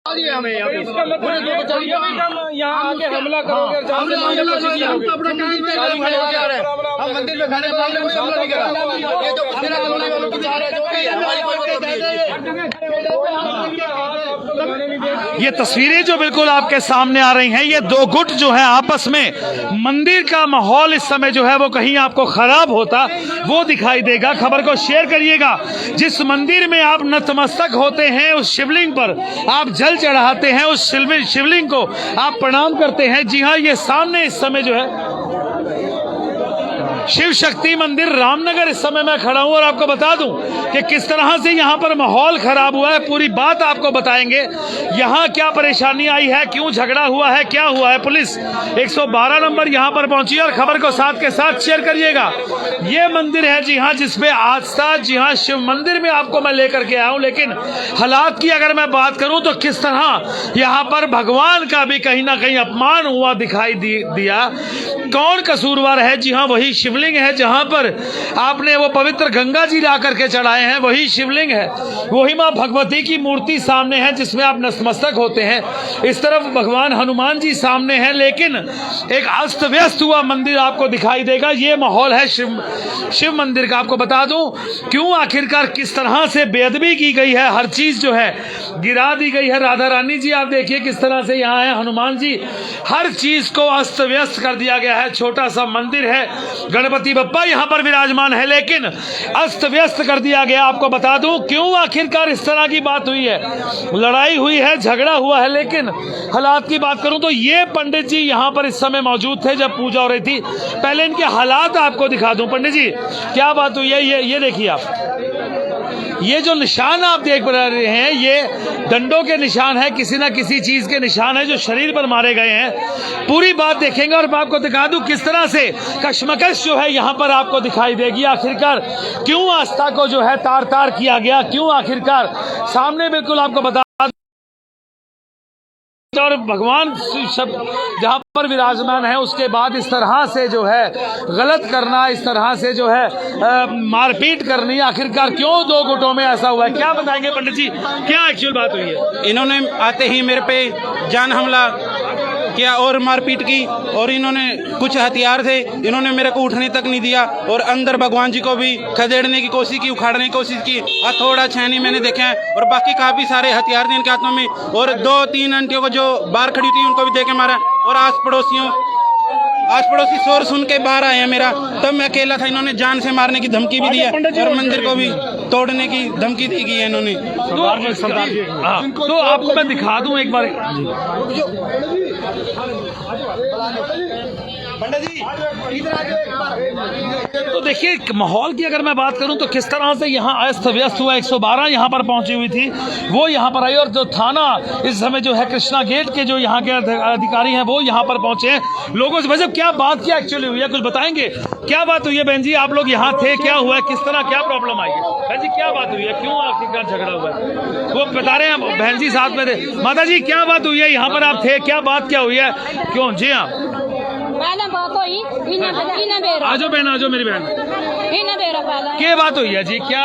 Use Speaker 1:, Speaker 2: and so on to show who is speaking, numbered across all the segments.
Speaker 1: हमें यहाँ आके हमला करोगे, हम मंदिर में खड़े ये तो
Speaker 2: ये तस्वीरें जो बिल्कुल आपके सामने आ रही हैं, ये दो गुट जो है आपस में, मंदिर का माहौल इस समय जो है वो कहीं आपको खराब होता वो दिखाई देगा। खबर को शेयर करिएगा। जिस मंदिर में आप नतमस्तक होते हैं, उस शिवलिंग पर आप जल चढ़ाते हैं, उस शिवलिंग को आप प्रणाम करते हैं। जी हाँ, ये सामने इस समय जो है शिव शक्ति मंदिर रामनगर इस समय मैं खड़ा हूं और आपको बता दूं कि किस तरह से यहां पर माहौल खराब हुआ है। पूरी बात आपको बताएंगे, यहां क्या परेशानी आई है, क्यों झगड़ा हुआ है, क्या हुआ है। पुलिस 112 नंबर यहां पर पहुंची और खबर को साथ के साथ शेयर करिएगा। यह मंदिर है जी हां, जिसमें आस्था, जी हां, शिव मंदिर में आपको मैं लेकर के आया हूं। लेकिन हालात की अगर मैं बात करूं तो किस तरह यहां पर भगवान का भी कहीं ना कहीं अपमान हुआ दिखाई दिया। कौन कसूरवार है? जी हां, वही शिवलिंग है जहां पर आपने वो पवित्र गंगा जी ला करके चढ़ाए हैं, वही शिवलिंग है। वही मां भगवती की मूर्ति सामने है जिसमें आप नतमस्तक होते हैं। इस तरफ भगवान हनुमान जी सामने हैं, लेकिन एक अस्त व्यस्त हुआ मंदिर आपको दिखाई देगा। ये माहौल है शिव मंदिर का। आपको बता दूं क्यों, आखिरकार किस तरह से बेअदबी की गई है, हर चीज जो है गिरा दी गई है। राधा रानी जी आप देखिए किस तरह से यहाँ है, हनुमान जी, हर चीज को अस्त व्यस्त कर दिया गया है। छोटा सा मंदिर है, गणपति बप्पा यहाँ पर विराजमान है, लेकिन अस्त व्यस्त कर दिया गया। आपको बता दूं क्यों, आखिरकार इस तरह की बात हुई है, लड़ाई हुई है, झगड़ा हुआ है। लेकिन हालात की बात करूं तो ये पंडित जी यहाँ पर इस समय मौजूद थे जब पूजा हो रही थी। पहले इनके हालात आपको दिखा दूं। पंडित जी क्या बात हुई है, ये देखिए आप, ये जो निशान आप देख रहे हैं, ये डंडों के निशान है, किसी ना किसी चीज के निशान है जो शरीर पर मारे गए हैं। पूरी बात देखेंगे और मैं आपको दिखा दूं किस तरह से कशमकश जो है यहाँ पर आपको दिखाई देगी। आखिरकार क्यों आस्था को जो है तार तार किया गया, क्यों आखिरकार सामने बिल्कुल आपको बता, और भगवान सब जहां पर विराजमान है उसके बाद इस तरह से जो है गलत करना, इस तरह से जो है मारपीट करनी, आखिरकार क्यों दो गुटों में ऐसा हुआ है, क्या बताएंगे पंडित जी, क्या एक्चुअल बात हुई है?
Speaker 3: इन्होंने आते ही मेरे पे जान हमला किया और मारपीट की, और इन्होंने कुछ हथियार थे, इन्होंने मेरे को उठने तक नहीं दिया और अंदर भगवान जी को भी खदेड़ने की कोशिश की, उखाड़ने की कोशिश की। हथौड़ा, छेनी मैंने देखे हैं और बाकी काफी सारे हथियार थे इनके हाथों में, और 2-3 आंटियों को जो बाहर खड़ी थी उनको भी देके मारा। और आस पड़ोसी शोर सुन के बाहर आए हैं मेरा, तब मैं अकेला था। इन्होंने जान से मारने की धमकी भी दी है और मंदिर को भी तोड़ने की धमकी दी गई है इन्होंने।
Speaker 2: तो आपको मैं दिखा दूं एक बार, तो देखिए माहौल की अगर मैं बात करूं तो किस तरह से यहाँ अस्त व्यस्त हुआ। 112 यहाँ पर पहुंची हुई थी, वो यहाँ पर आई, और जो थाना इस समय जो है कृष्णा गेट के जो यहाँ के अधिकारी हैं वो यहाँ पर पहुंचे हैं। लोगों से भाई क्या बात क्या एक्चुअली हुई है, कुछ बताएंगे क्या बात हुई है? बहन जी आप लोग यहाँ थे, क्या हुआ है, किस तरह क्या प्रॉब्लम आई है? बहन जी क्या बात हुई है, क्यों आखिरकार झगड़ा हुआ है? वो बता रहे हैं, बहन जी साथ में थे। माता जी क्या बात हुई है, यहाँ पर आप थे, क्या बात क्या हुई है, क्यों? जी हाँ, आजो बहन, आजो मेरी बहन, क्या बात हुई है जी? क्या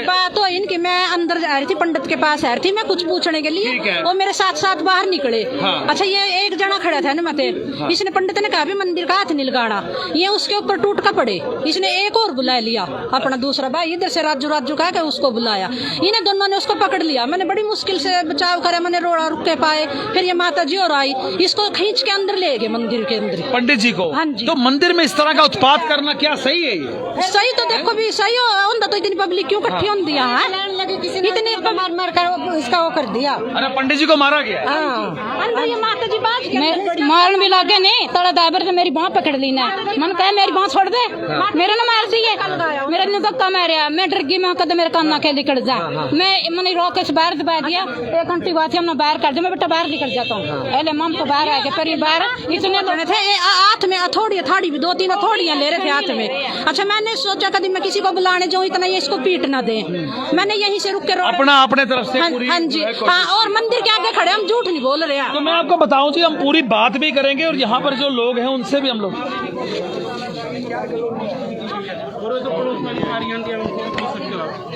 Speaker 4: बात हुई इनकी, मैं अंदर जा रही थी, पंडित के पास आ रही थी मैं कुछ पूछने के लिए, वो मेरे साथ साथ बाहर निकले।
Speaker 2: हाँ।
Speaker 4: अच्छा, ये एक जना खड़ा था ना मते, हाँ। इसने पंडित ने कहा भी मंदिर का हाथ नहीं लगाना, ये उसके ऊपर टूट का पड़े। इसने एक और बुला लिया, अपना दूसरा भाई इधर से राजू कहा के उसको बुलाया, इन्हें दोनों ने उसको पकड़ लिया। मैंने बड़ी मुश्किल से बचाव करे, मैंने रोड़ा रुक के पाए, फिर ये माता जी और आई, इसको खींच के अंदर ले गए मंदिर के अंदर,
Speaker 2: पंडित जी को।
Speaker 4: हाँ जी।
Speaker 2: तो मंदिर में इस तरह का उत्पात करना क्या सही है? ये
Speaker 4: सही तो देखो भी सही होता तो इतनी पब्लिक क्यों इकट्ठी होती है, इतनी मार कर इसका वो कर दिया।
Speaker 2: अरे पंडित जी को मारा गया?
Speaker 4: अंदर ये माता जी बात
Speaker 5: मारन भी लागे नहीं, थोड़ा दाबर से मेरी बाँह पकड़ ली ना, मन कहे मेरी बाँह छोड़ दे, मेरे ना मार दी है, मेरे ने धक्का मारा, मैं डर गई, मैं कहते मेरे कान के निकल जा, मैंने रोक के बाहर दबा दिया। 1 घंटे बाद हमने बाहर कर दिया, मैं बेटा बाहर निकल जाता हूँ, पहले मम तो बाहर आ गए, फिर बाहर इतने
Speaker 4: थे हाथ में हथौड़ी भी 2-3 हथौड़ियां ले रहे थे हाथ में। अच्छा, मैंने सोचा कभी मैं किसी को बुलाने जाऊँ, इतना ये इसको पीट ना दे, मैंने यहीं से रुक के
Speaker 2: अपने तरफ से पूरी,
Speaker 4: हाँ जी, हाँ, और मंदिर के आगे खड़े, हम झूठ नहीं बोल रहे हैं।
Speaker 2: तो मैं आपको बताऊं जी, हम पूरी बात भी करेंगे और यहाँ पर जो लोग हैं उनसे भी हम लोग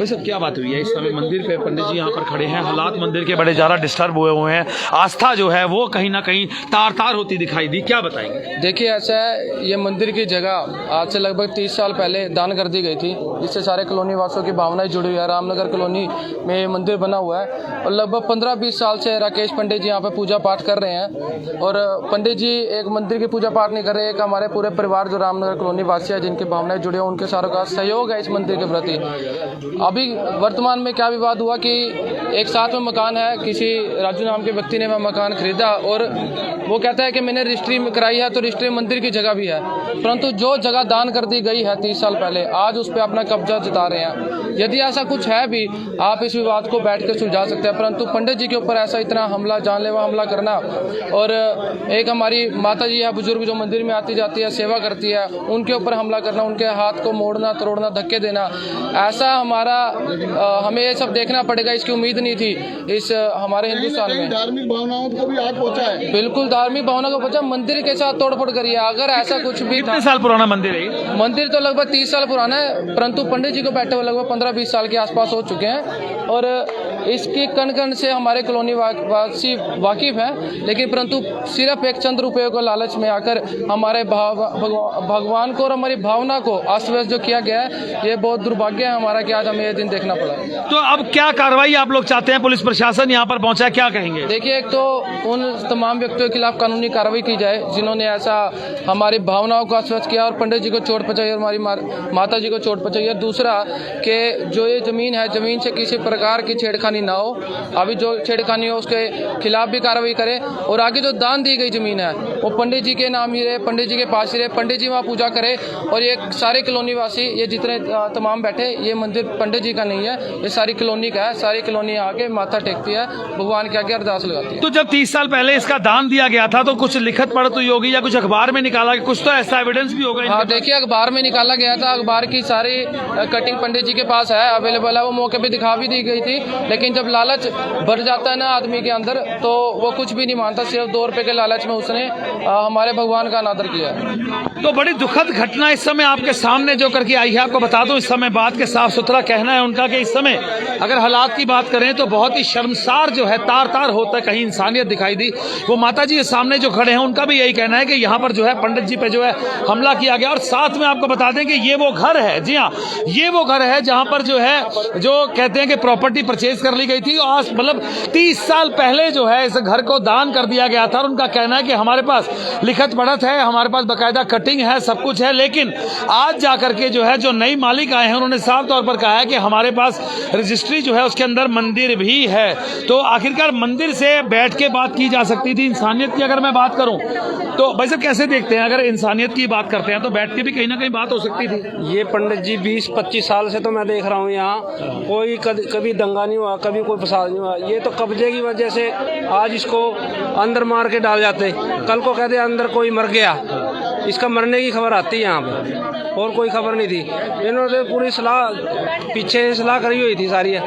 Speaker 2: वैसे क्या बात हुई है? इस समय मंदिर पे पंडित जी यहाँ पर खड़े हैं, हालात मंदिर के बड़े ज़्यादा डिस्टर्ब हुए हैं, आस्था जो है वो कहीं ना कहीं तार तार होती दिखाई दी, क्या बताएंगे?
Speaker 1: देखिए ऐसा है, ये मंदिर की जगह आज से लगभग 30 साल पहले दान कर दी गई थी, जिससे सारे कॉलोनी वासियों की भावनाएं जुड़ी हुई है। रामनगर कॉलोनी में मंदिर बना हुआ है और लगभग 15-20 साल से राकेश पंडित जी यहाँ पे पूजा पाठ कर रहे हैं। और पंडित जी एक मंदिर की पूजा पाठ नहीं कर रहे, एक हमारे पूरे परिवार जो रामनगर कॉलोनी वासी है जिनकी भावनाएं जुड़ी हैं, उनके सारों का सहयोग है इस मंदिर के प्रति। अभी वर्तमान में क्या विवाद हुआ कि एक साथ में मकान है, किसी राजू नाम के व्यक्ति ने वह मकान खरीदा और वो कहता है कि मैंने रजिस्ट्री में कराई है, तो रजिस्ट्री मंदिर की जगह भी है, परंतु जो जगह दान कर दी गई है 30 साल पहले, आज उस पर अपना कब्जा जता रहे हैं। यदि ऐसा कुछ है भी, आप इस विवाद को बैठ कर सुलझा सकते हैं, परंतु पंडित जी के ऊपर ऐसा इतना हमला, जानलेवा हमला करना, और एक हमारी माता जी है बुजुर्ग जो मंदिर में आती जाती है, सेवा करती है, उनके ऊपर हमला करना, उनके हाथ को मोड़ना तोड़ना, धक्के देना, ऐसा हमें ये सब देखना पड़ेगा। इसकी उम्मीद नहीं थी इस हमारे हिंदुस्तान में।
Speaker 6: धार्मिक भावनाओं को भी आग पहुंचा है।
Speaker 1: बिल्कुल धार्मिक भावना को पहुंचा, मंदिर के साथ तोड़फोड़ करी है। अगर ऐसा कुछ भी था,
Speaker 2: कितने साल पुराना मंदिर है?
Speaker 1: मंदिर तो लगभग 30 साल पुराना है, परंतु पंडित जी को बैठे हुए लगभग 15-20 साल के आसपास हो चुके हैं और इसकी कण कण से हमारे कॉलोनी वासी वाकिफ हैं, लेकिन परंतु सिर्फ एक चंद रुपये को लालच में आकर हमारे भगवान को और हमारी भावना को अस्त व्यस्त जो किया गया है, ये बहुत दुर्भाग्य है हमारा कि आज हमें ये दिन देखना पड़ा।
Speaker 2: तो अब क्या कार्रवाई आप लोग चाहते हैं? पुलिस प्रशासन यहाँ पर पहुंचा है, क्या कहेंगे?
Speaker 1: देखिए, एक तो उन तमाम व्यक्तियों के खिलाफ कानूनी कार्रवाई की जाए जिन्होंने ऐसा हमारी भावनाओं को अस्वस्थ किया और पंडित जी को चोट पहुंचाई और हमारी माता जी को चोट पहुंचाई। और दूसरा कि जो ये जमीन है, जमीन से किसी प्रकार की छेड़खानी ना हो, अभी जो छेड़खानी हो उसके खिलाफ भी कार्रवाई करे और आगे जो दान दी गई जमीन है वो पंडित जी के नाम ही रहे, पंडित जी के पास ही रहे, पंडित जी वहाँ पूजा करे और ये सारे कॉलोनी वासी, ये जितने तमाम बैठे, ये मंदिर पंडित जी का नहीं है, ये सारी कॉलोनी का है। सारी कॉलोनी आके माथा टेकती है, भगवान के आगे अरदास लगाती है।
Speaker 2: तो जब 30 साल पहले इसका दान दिया गया था तो कुछ लिखत पढ़त हुई होगी या कुछ अखबार में निकाला गया, कुछ तो ऐसा एविडेंस भी होगा?
Speaker 1: हाँ, देखिए, अखबार में निकाला गया था, अखबार की सारी कटिंग पंडित जी के पास है, अवेलेबल है, वो मौके पे दिखा भी दी गई थी, लेकिन जब लालच बढ़ जाता है ना आदमी के अंदर तो वो कुछ भी नहीं मानता, सिर्फ 2 रुपए के लालच में उसने हमारे भगवान का अनादर किया।
Speaker 2: तो बड़ी दुखद घटना इस समय आपके सामने जो करके आई है, आपको बता दूं, इस समय बात के साफ सुथरा कहना है उनका कि इस समय अगर हालात की बात करें तो बहुत ही शर्मसार जो है, तार तार होता है, कहीं इंसानियत दिखाई दी। वो माता जी सामने जो खड़े हैं उनका भी यही कहना है कि यहाँ पर जो है पंडित जी पे जो है हमला किया गया। और साथ में आपको बता दें कि ये वो घर है, जी हाँ, ये वो घर है जहाँ पर जो है, जो कहते हैं कि प्रॉपर्टी परचेज कर ली गई थी और मतलब 30 साल पहले जो है इस घर को दान कर दिया गया था। और उनका कहना है कि हमारे पास लिखत पढ़त है, हमारे पास बाकायदा कटिंग है, सब कुछ है, लेकिन आज जाकर के जो है जो नई मालिक आए हैं उन्होंने साफ तौर पर कहा है कि हमारे पास रजिस्ट्री जो है उसके अंदर मंदिर भी है। तो आखिरकार मंदिर से बैठ के बात की जा सकती थी। इंसानियत की अगर मैं बात करूं तो भाई साहब कैसे देखते हैं, अगर इंसानियत की बात करते हैं तो बैठ के भी कहीं ना कहीं बात हो सकती थी?
Speaker 7: ये पंडित जी 20-25 साल से तो मैं देख रहा हूँ यहाँ कोई कभी दंगा नहीं हुआ, कभी कोई फसाद नहीं हुआ। ये तो कब्जे की वजह से आज इसको अंदर मार के डाल जाते, कल को कहते अंदर कोई मर गया, इसका मरने की खबर आती है यहाँ पे, और कोई खबर नहीं थी। इन्होंने पूरी सलाह पीछे सलाह करी हुई थी सारी।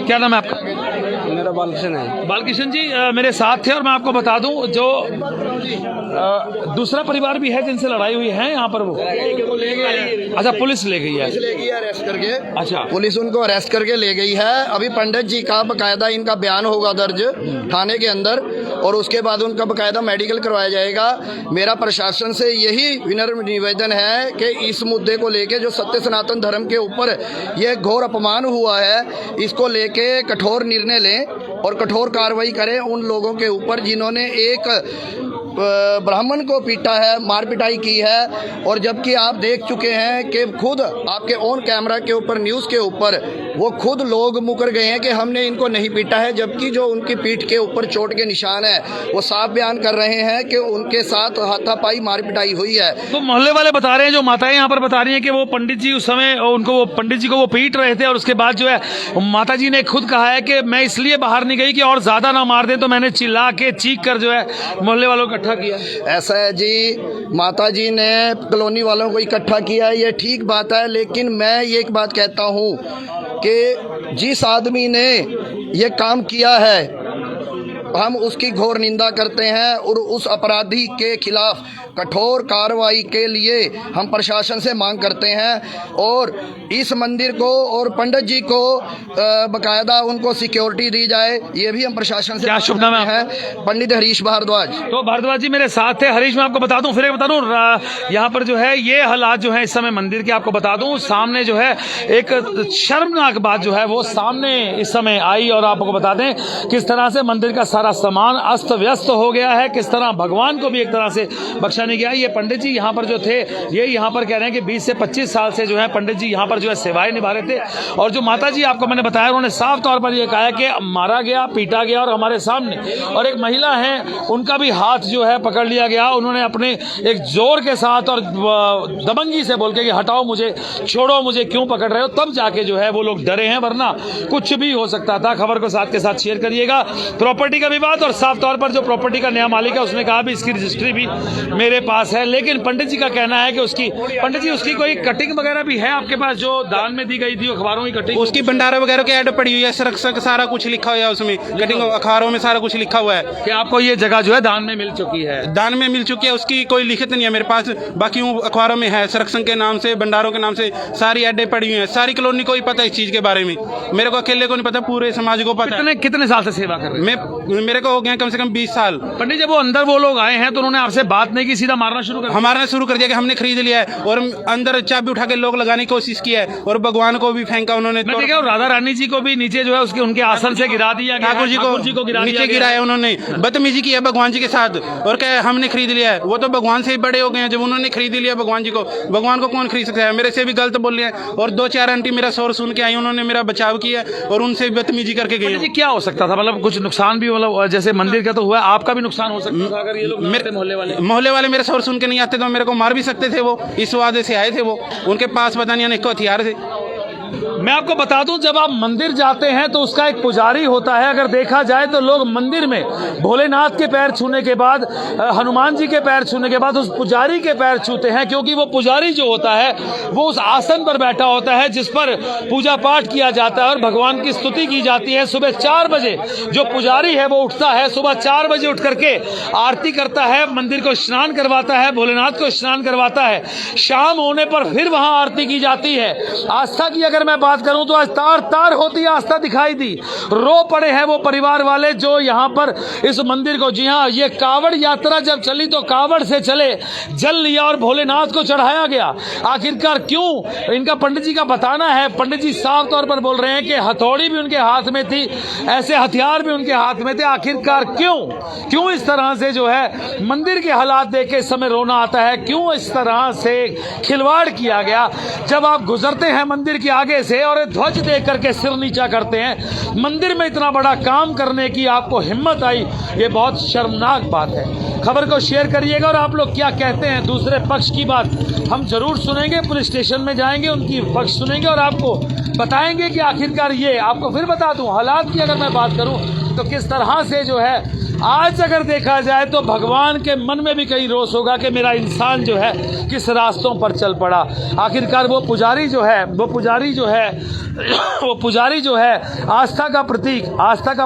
Speaker 2: क्या नाम है आपका?
Speaker 7: मेरा बालकृष्ण है।
Speaker 2: बालकृष्ण जी मेरे साथ थे और मैं आपको बता दूं जो दूसरा परिवार भी है जिनसे लड़ाई हुई है यहाँ पर, वो अच्छा पुलिस ले गई है,
Speaker 6: अरेस्ट करके।
Speaker 2: अच्छा,
Speaker 6: पुलिस उनको अरेस्ट करके ले गई है। अभी पंडित जी का बकायदा इनका बयान होगा दर्ज थाने के अंदर और उसके बाद उनका बकायदा मेडिकल करवाया जाएगा। मेरा प्रशासन से यही विनम्र निवेदन है कि इस मुद्दे को लेके जो सत्य सनातन धर्म के ऊपर यह घोर अपमान हुआ है, इसको लेके कठोर निर्णय लें और कठोर कार्रवाई करें उन लोगों के ऊपर जिन्होंने एक ब्राह्मण को पीटा है, मार पिटाई की है। और जबकि आप देख चुके हैं कि खुद आपके ऑन कैमरा के ऊपर, न्यूज़ के ऊपर वो खुद लोग मुकर गए हैं कि हमने इनको नहीं पीटा है, जबकि जो उनकी पीठ के ऊपर चोट के निशान है वो साफ बयान कर रहे हैं कि उनके साथ हाथापाई मार पिटाई हुई है।
Speaker 2: तो मोहल्ले वाले बता रहे हैं, जो माताएं यहाँ पर बता रही हैं कि वो पंडित जी उस समय उनको, वो पंडित जी को वो पीट रहे थे और उसके बाद जो है माता जी ने खुद कहा है कि मैं इसलिए बाहर नहीं गई कि और ज्यादा ना मार दें, तो मैंने चिल्ला के चीख कर जो है मोहल्ले वालों को इकट्ठा किया।
Speaker 6: ऐसा है जी, माता जी ने कॉलोनी वालों को इकट्ठा किया, ये ठीक बात है, लेकिन मैं ये एक बात कहता हूँ कि जिस आदमी ने ये काम किया है हम उसकी घोर निंदा करते हैं और उस अपराधी के खिलाफ कठोर कार्रवाई के लिए हम प्रशासन से मांग करते हैं और इस मंदिर को और पंडित जी को बकायदा उनको सिक्योरिटी दी जाए, ये भी हम प्रशासन से
Speaker 2: क्या शुभ नाम है?
Speaker 6: पंडित हरीश भारद्वाज।
Speaker 2: तो भारद्वाज जी मेरे साथ थे। हरीश, मैं आपको बता दूं, फिर एक बता दूं, यहाँ पर जो है ये हालात जो है इस समय मंदिर के, आपको बता दूं सामने जो है एक शर्मनाक बात जो है वो सामने इस समय आई, और आपको बता दें किस तरह से मंदिर का सारा सामान अस्त व्यस्त हो गया है, किस तरह भगवान को भी एक तरह से बख्शा नहीं गया। ये पंडित जी यहाँ पर जो थे, ये यहाँ पर कह रहे हैं कि 20 से 25 साल से जो है पंडित जी यहाँ पर जो है सेवाएं निभा रहे थे, और जो माता जी आपको मैंने बताया उन्होंने साफ तौर पर यह कहा कि मारा गया, पीटा गया और हमारे सामने, और एक महिला है उनका भी हाथ जो है पकड़ लिया गया। उन्होंने अपने एक जोर के साथ और दबंगी से बोल के कि हटाओ मुझे, छोड़ो मुझे, क्यों पकड़ रहे हो, तब जाके जो है वो लोग डरे हैं, वरना कुछ भी हो सकता था। खबर को साथ के साथ शेयर करिएगा। प्रॉपर्टी का विवाद, और साफ तौर पर जो प्रॉपर्टी का नया मालिक है उसने कहा भी इसकी रजिस्ट्री भी मेरे पास है, लेकिन पंडित जी का कहना है कि उसकी, पंडित जी उसकी कोई कटिंग वगैरह भी है आपके पास जो दान में दी गई थी, अखबारों की कटिंग,
Speaker 3: उसकी भंडारा वगैरह की ऐड पड़ी हुई है, सारा कुछ लिखा हुआ है उसमें, कटिंग अखबारों में सारा कुछ लिखा हुआ है
Speaker 2: कि आपको ये जगह जो है दान में मिल चुकी है।
Speaker 3: दान में मिल चुकी है, उसकी कोई लिखित नहीं है मेरे पास, बाकी वो अखबारों में है, संरक्षण के नाम से, भंडारों के नाम से सारी ऐडें पड़ी हुई हैं। सारी कॉलोनी को ही पता है इस चीज के बारे में, मेरे को अकेले को नहीं पता, पूरे समाज को पता है।
Speaker 2: कितने साल से सेवा कर रहे हैं?
Speaker 3: मेरे को हो गया कम से कम 20 साल।
Speaker 2: पंडित जब वो अंदर वो लोग आए हैं तो उन्होंने आपसे बात नहीं की, सीधा मारना शुरू कर
Speaker 3: दिया कि हमने खरीद लिया है, और अंदर चाबी उठा के लोग लगाने की कोशिश की है, और भगवान को भी फेंका उन्होंने।
Speaker 2: मैं देखा राधा रानी जी को भी नीचे जो है उसके उनके आसन से गिरा दिया गया,
Speaker 3: ठाकुर जी को नीचे गिराया उन्होंने, बदतमीजी की है भगवान जी के साथ, और क्या हमने खरीद लिया है। वो तो भगवान से ही बड़े हो गए हैं, जब उन्होंने खरीद लिया भगवान जी को, भगवान को कौन खरीद सकता है। मेरे से भी गलत बोल रहे हैं, और 2-4 आंटी मेरा शोर सुन के आई, उन्होंने मेरा बचाव किया और उनसे बदतमीजी करके गई।
Speaker 2: क्या हो सकता था, मतलब कुछ नुकसान भी, मतलब जैसे मंदिर का तो हुआ, आपका भी नुकसान हो सकता था अगर ये लोग
Speaker 3: मोहल्ले वाले मेरे शोर सुन के नहीं आते तो मेरे को मार भी सकते थे। वो इस वादे से आए थे, वो उनके पास पता नहीं अनेकों हथियार थे।
Speaker 2: मैं आपको बता दूं, जब आप मंदिर जाते हैं तो उसका एक पुजारी होता है। अगर देखा जाए तो लोग मंदिर में भोलेनाथ के पैर छूने के बाद, हनुमान जी के पैर छूने के बाद उस पुजारी के पैर छूते हैं, क्योंकि वो पुजारी जो होता है वो उस आसन पर बैठा होता है जिस पर पूजा पाठ किया जाता है और भगवान की स्तुति की जाती है। सुबह 4 बजे जो पुजारी है वो उठता है, सुबह 4 बजे उठ करके आरती करता है, मंदिर को स्नान करवाता है, भोलेनाथ को स्नान करवाता है। शाम होने पर फिर वहां आरती की जाती है। आस्था की अगर मैं बात करूं तो आज तार तार होती आस्था दिखाई दी। रो पड़े हैं वो परिवार वाले जो यहां पर इस मंदिर को, जी हां, ये कावड़ यात्रा जब चली तो कावड़ से चले, जल लिया और भोलेनाथ को चढ़ाया गया। आखिरकार क्यों, इनका पंडित जी का बताना है। पंडित जी साफ तौर पर बोल रहे हैं कि हथौड़ी भी उनके हाथ में थी, ऐसे हथियार भी उनके हाथ में थे। आखिरकार क्यों इस तरह से जो है मंदिर के हालात देख के इस समय रोना आता है, क्यों इस तरह से खिलवाड़ किया गया। जब आप गुजरते हैं मंदिर के आगे से और ध्वज देख करके सिर नीचा करते हैं, मंदिर में इतना बड़ा काम करने की आपको हिम्मत आई, ये बहुत शर्मनाक बात है। खबर को शेयर करिएगा और आप लोग क्या कहते हैं, दूसरे पक्ष की बात हम जरूर सुनेंगे, पुलिस स्टेशन में जाएंगे, उनकी पक्ष सुनेंगे और आपको बताएंगे कि आखिरकार ये, आपको फिर बता दूं हालात की अगर मैं बात करूं तो किस तरह से जो है आज अगर देखा जाए तो भगवान के मन में भी कई रोष होगा कि मेरा इंसान जो है किस रास्तों पर चल पड़ा। आखिरकार वो पुजारी जो है आस्था का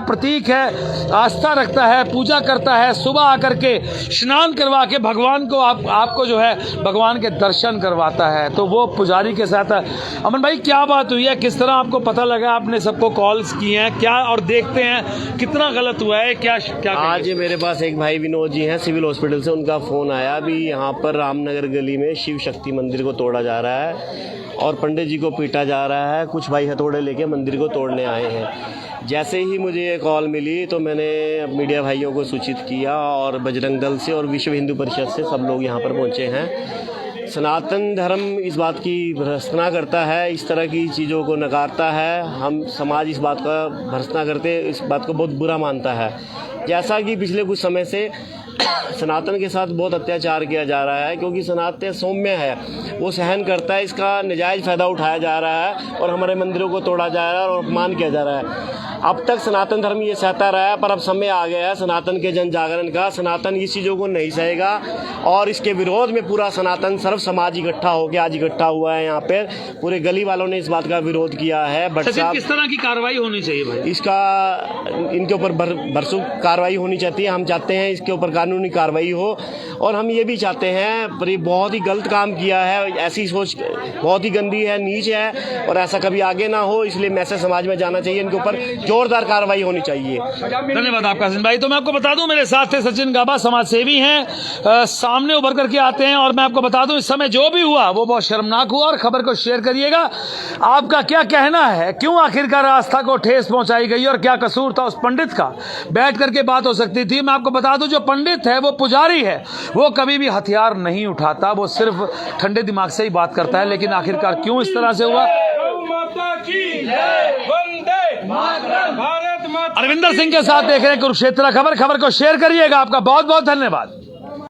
Speaker 2: प्रतीक है, आस्था रखता है, पूजा करता है, सुबह आकर के स्नान करवा के भगवान को आपको जो है भगवान के दर्शन करवाता है। तो वो पुजारी के साथ अमन भाई क्या बात हुई है, किस तरह आपको पता लगा, आपने सबको कॉल्स किए हैं क्या, और देखते हैं कितना गलत हुआ है, क्या
Speaker 8: आज मेरे पास एक भाई विनोद जी हैं सिविल हॉस्पिटल से, उनका फ़ोन आया अभी यहाँ पर रामनगर गली में शिव शक्ति मंदिर को तोड़ा जा रहा है और पंडित जी को पीटा जा रहा है। कुछ भाई हथौड़े लेके मंदिर को तोड़ने आए हैं। जैसे ही मुझे ये कॉल मिली तो मैंने मीडिया भाइयों को सूचित किया और बजरंग दल से और विश्व हिंदू परिषद से सब लोग यहाँ पर पहुँचे हैं। सनातन धर्म इस बात की भर्त्सना करता है, इस तरह की चीज़ों को नकारता है। हम समाज इस बात का भर्त्सना करते, इस बात को बहुत बुरा मानता है। जैसा कि पिछले कुछ समय से सनातन के साथ बहुत अत्याचार किया जा रहा है, क्योंकि सनातन सौम्य है, वो सहन करता है, इसका नाजायज़ फ़ायदा उठाया जा रहा है और हमारे मंदिरों को तोड़ा जा रहा है और अपमान किया जा रहा है। अब तक सनातन धर्म ये सहता रहा है, पर अब समय आ गया है सनातन के जन जागरण का। सनातन इस चीज़ों को नहीं सहेगा और इसके विरोध में पूरा सनातन सर्व समाज इकट्ठा होकर आज इकट्ठा हुआ है। यहाँ पे पूरे गली वालों ने इस बात का विरोध किया है। बट साहब
Speaker 2: किस तरह की कार्रवाई होनी चाहिए भाई?
Speaker 8: इनके ऊपर भरसूख कार्रवाई होनी चाहिए। हम चाहते हैं इसके ऊपर कानूनी कार्रवाई हो। और हम ये भी चाहते हैं, पर ये बहुत ही गलत काम किया है, ऐसी सोच बहुत ही गंदी है, नीच है, और ऐसा कभी आगे ना हो, इसलिए मैसेज समाज में जाना चाहिए, इनके ऊपर जोरदार कार्रवाई होनी चाहिए।
Speaker 2: धन्यवाद आपका सचिन भाई। तो मैं आपको बता दूं, मेरे साथ थे सचिन गाबा, समाज सेवी हैं, सामने उभर करके आते हैं। और मैं आपको बता दूं, इस समय जो भी हुआ वो बहुत शर्मनाक हुआ, और खबर को शेयर करिएगा। आपका क्या कहना है, क्यों आखिरकार आस्था को ठेस पहुंचाई गई, और क्या कसूर था उस पंडित का? बैठ करके बात हो सकती थी। मैं आपको बता दूं, जो पंडित है वो पुजारी है, वो कभी भी हथियार नहीं उठाता, वो सिर्फ ठंडे दिमाग से ही बात करता है। लेकिन आखिरकार क्यों इस तरह से हुआ? अरविंदर सिंह के साथ देख रहे हैं कुरुक्षेत्र खबर। खबर को शेयर करिएगा। आपका बहुत बहुत धन्यवाद।